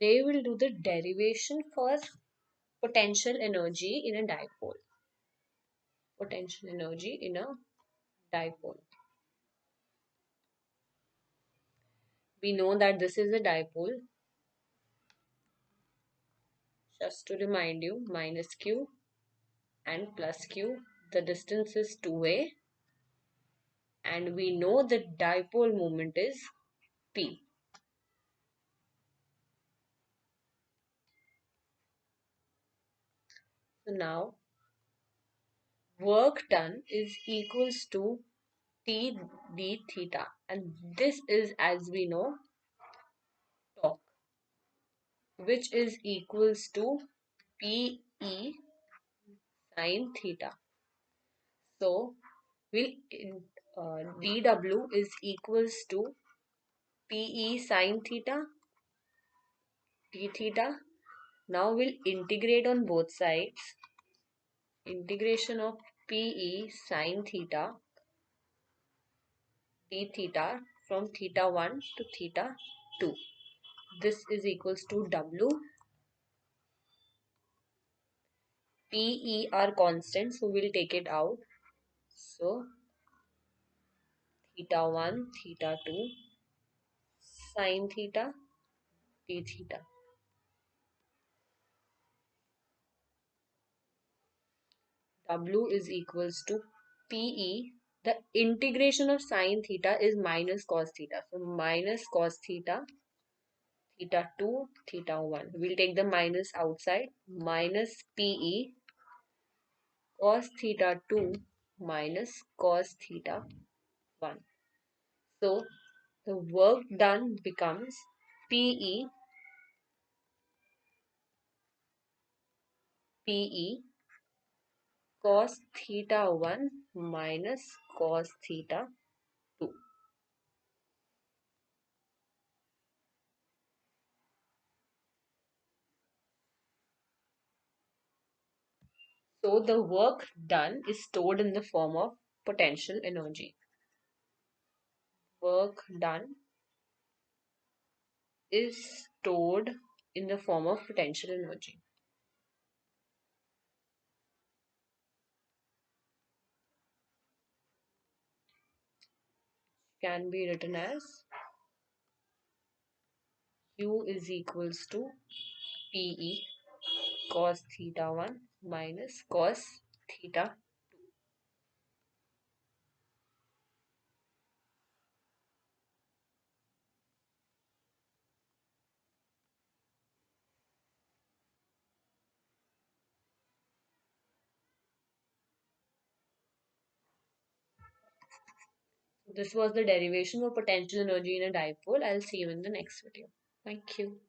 Today we'll do the derivation for potential energy in a dipole. Potential energy in a dipole. We know that this is a dipole. Just to remind you, minus q and plus q. The distance is 2a. And we know the dipole moment is p. So now work done is equals to T d theta, and this is, as we know, torque, which is equals to P E sine theta. So dW is equals to P E sine theta d theta. Now we'll integrate on both sides. Integration of P E sine theta d theta from theta 1 to theta 2. This is equals to W. P, E are constant, so we'll take it out. So theta 1, theta 2, sine theta, d theta. W is equals to PE. The integration of sine theta is minus cos theta. So minus cos theta, theta 2, theta 1. We'll take the minus outside. Minus PE cos theta 2 minus cos theta 1. So the work done becomes PE cos theta 1 minus cos theta 2. So the work done is stored in the form of potential energy. Work done is stored in the form of potential energy. Can be written as Q is equals to PE cos theta 1 minus cos theta. This was the derivation of potential energy in a dipole. I'll see you in the next video. Thank you.